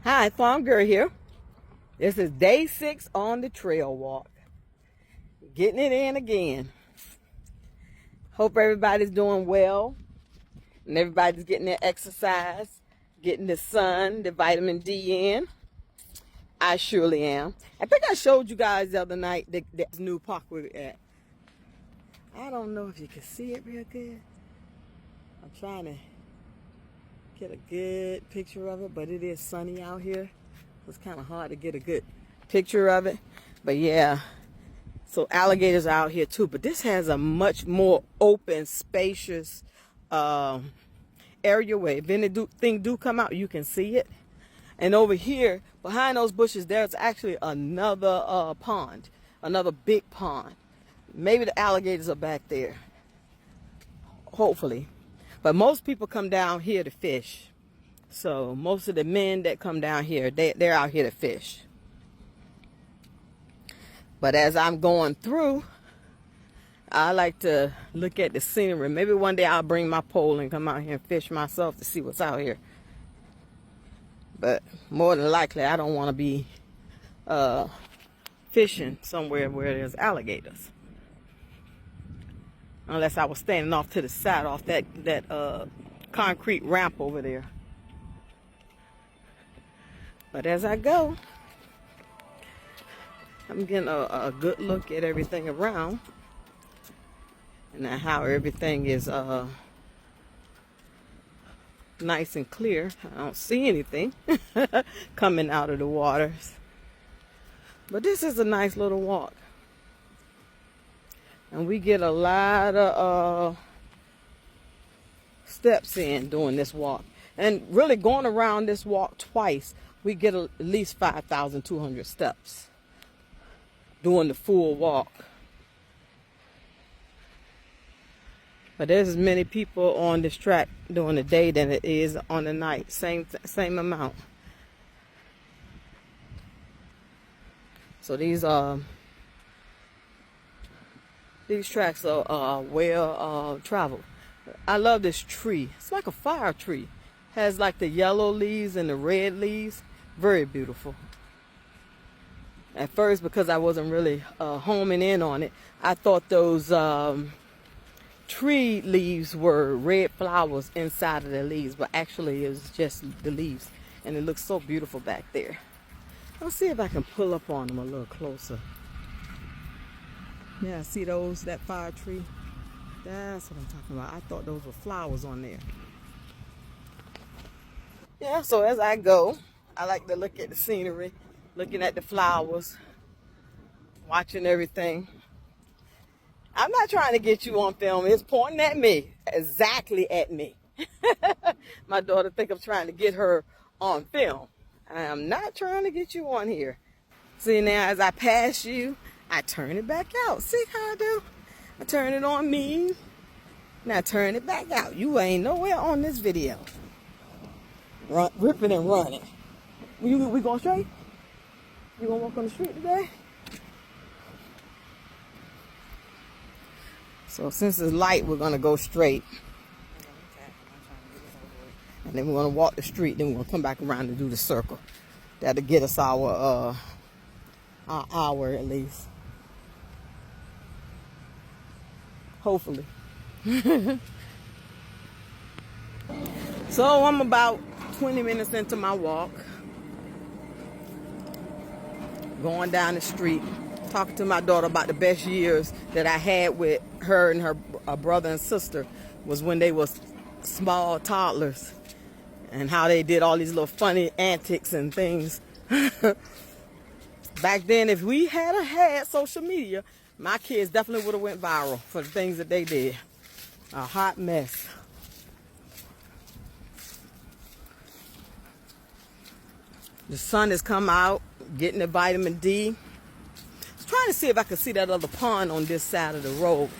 Hi, Farm Girl here. This is day 6 on the trail walk. Getting it in again. Hope everybody's doing well and everybody's getting their exercise, getting the sun, the vitamin D in. I surely am. I think I showed you guys the other night that new park we're at. I don't know if you can see it real good. I'm trying to get a good picture of it, but it is sunny out here. It's kind of hard to get a good picture of it. But yeah, so alligators are out here too. But this has a much more open, spacious area where if anything do come out, you can see it. And over here, behind those bushes, there's actually another pond, another big pond. Maybe the alligators are back there, hopefully. But most people come down here to fish. So most of the men that come down here, they're out here to fish. But as I'm going through, I like to look at the scenery. Maybe one day I'll bring my pole and come out here and fish myself to see what's out here. But more than likely, I don't want to be fishing somewhere where there's alligators. Unless I was standing off to the side, off that concrete ramp over there. But as I go, I'm getting a good look at everything around. And how everything is nice and clear. I don't see anything coming out of the waters. But this is a nice little walk. And we get a lot of steps in doing this walk. And really going around this walk twice, we get at least 5,200 steps doing the full walk. But there's as many people on this track during the day than it is on the night. Same amount. So these tracks are well traveled. I love this tree. It's like a fire tree. Has like the yellow leaves and the red leaves. Very beautiful. At first, because I wasn't really homing in on it, I thought those tree leaves were red flowers inside of the leaves, but actually it was just the leaves. And it looks so beautiful back there. Let's see if I can pull up on them a little closer. Yeah, see those, that fire tree? That's what I'm talking about. I thought those were flowers on there. Yeah, so as I go, I like to look at the scenery, looking at the flowers, watching everything. I'm not trying to get you on film. It's pointing at me, exactly at me. My daughter think I'm trying to get her on film. I am not trying to get you on here. See, now as I pass you, I turn it back out. See how I do? I turn it on me. Now turn it back out. You ain't nowhere on this video. Ripping and running. We going straight? You gonna walk on the street today? So since it's light, we're gonna go straight. And then we're gonna walk the street, then we're gonna come back around and do the circle. That'll get us our hour at least. Hopefully. So I'm about 20 minutes into my walk. Going down the street, talking to my daughter about the best years that I had with her and her brother and sister was when they was small toddlers and how they did all these little funny antics and things. Back then, if we had social media, my kids definitely would have went viral for the things that they did. A hot mess. The sun has come out, getting the vitamin D. I was trying to see if I could see that other pond on this side of the road.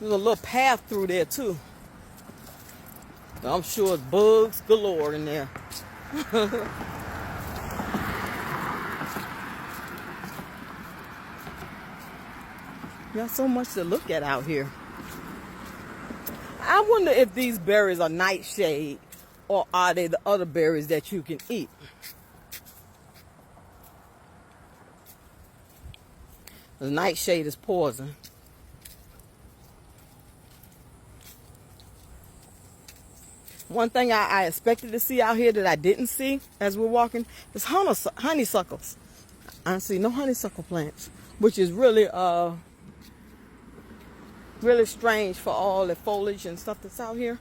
There's a little path through there too. I'm sure it's bugs galore in there. Got so much to look at out here. I wonder if these berries are nightshade or are they the other berries that you can eat. The nightshade is poison. One thing I expected to see out here that I didn't see as we're walking is honeysuckles. I don't see no honeysuckle plants, which is really really strange for all the foliage and stuff that's out here.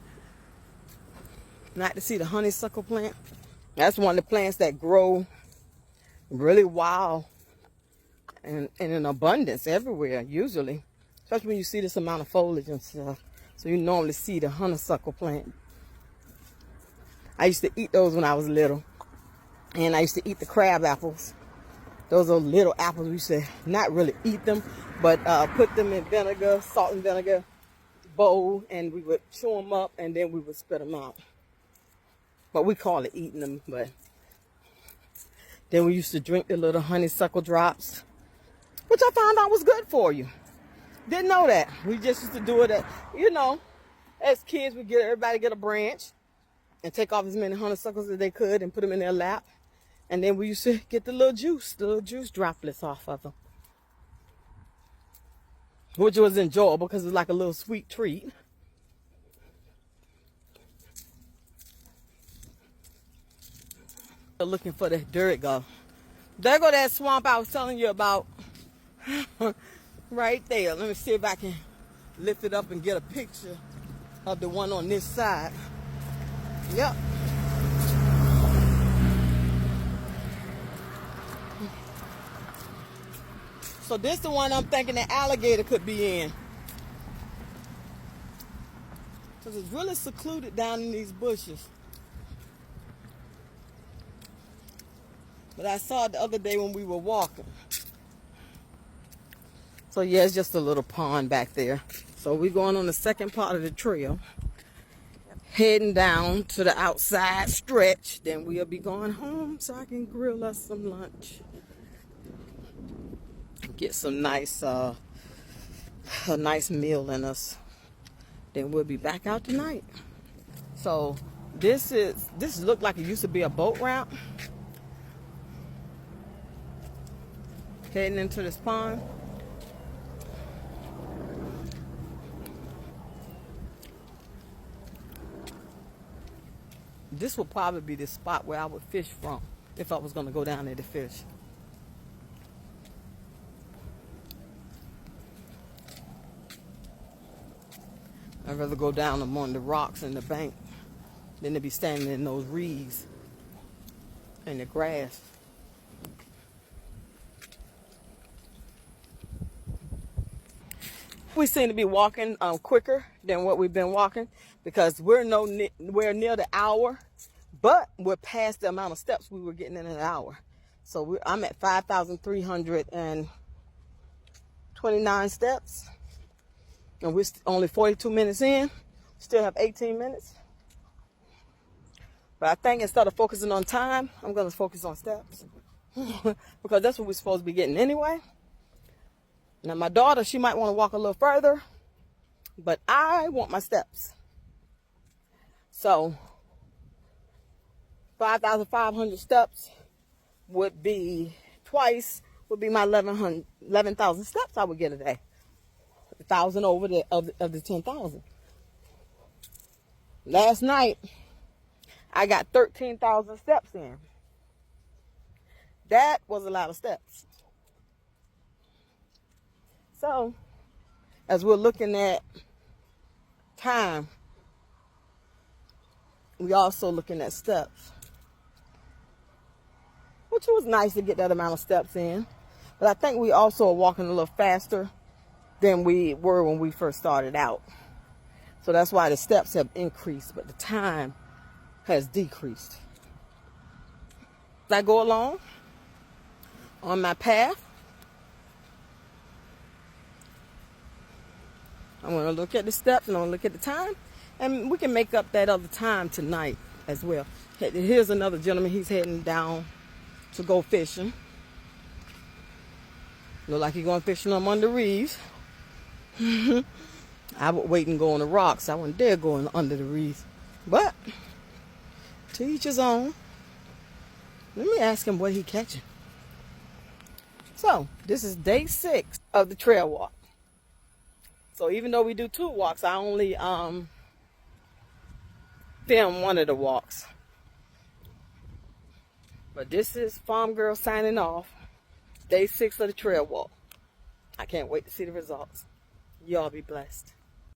Not to see the honeysuckle plant. That's one of the plants that grow really wild and in abundance everywhere, usually. Especially when you see this amount of foliage and stuff. So you normally see the honeysuckle plant. I used to eat those when I was little. And I used to eat the crab apples. Those are little apples. We used to not really eat them, but put them in vinegar, salt and vinegar bowl, and we would chew them up, and then we would spit them out. But we call it eating them. But then we used to drink the little honeysuckle drops, which I found out was good for you. Didn't know that. We just used to do it at, as kids, everybody get a branch and take off as many honeysuckles as they could and put them in their lap. And then we used to get the little juice droplets off of them. Which was enjoyable because it was like a little sweet treat. Looking for the dirt go. There go that swamp I was telling you about. Right there. Let me see if I can lift it up and get a picture of the one on this side. Yep. So this is the one I'm thinking the alligator could be in. Because it's really secluded down in these bushes. But I saw it the other day when we were walking. So yeah, it's just a little pond back there. So we're going on the second part of the trail. Heading down to the outside stretch. Then we'll be going home so I can grill us some lunch. Get some nice, a nice meal in us. Then we'll be back out tonight. So this looked like it used to be a boat route. Heading into this pond. This would probably be the spot where I would fish from if I was going to go down there to fish. I'd rather go down among the rocks and the bank than to be standing in those reeds and the grass. We seem to be walking quicker than what we've been walking because we're nowhere near the hour, but we're past the amount of steps we were getting in an hour. So I'm at 5,329 steps. And we're only 42 minutes in. Still have 18 minutes. But I think instead of focusing on time, I'm going to focus on steps. Because that's what we're supposed to be getting anyway. Now my daughter, she might want to walk a little further. But I want my steps. So 5,500 steps would be my 11,000 steps I would get a day. 1,000 over the 10,000. Last night, I got 13,000 steps in. That was a lot of steps. So, as we're looking at time, we also looking at steps. Which was nice to get that amount of steps in. But I think we also are walking a little faster than we were when we first started out. So that's why the steps have increased, but the time has decreased. As I go along on my path, I'm going to look at the steps and I'm going to look at the time, and we can make up that other time tonight as well. Here's another gentleman. He's heading down to go fishing. Look like he's going fishing among the reeds. I would wait and go on the rocks. I wouldn't dare go under the reeds. But to each his own. Let me ask him what he catching. So this is day 6 of the trail walk. So even though we do 2 walks, I only film one of the walks. But this is Farm Girl signing off. Day 6 of the trail walk. I can't wait to see the results. Y'all be blessed.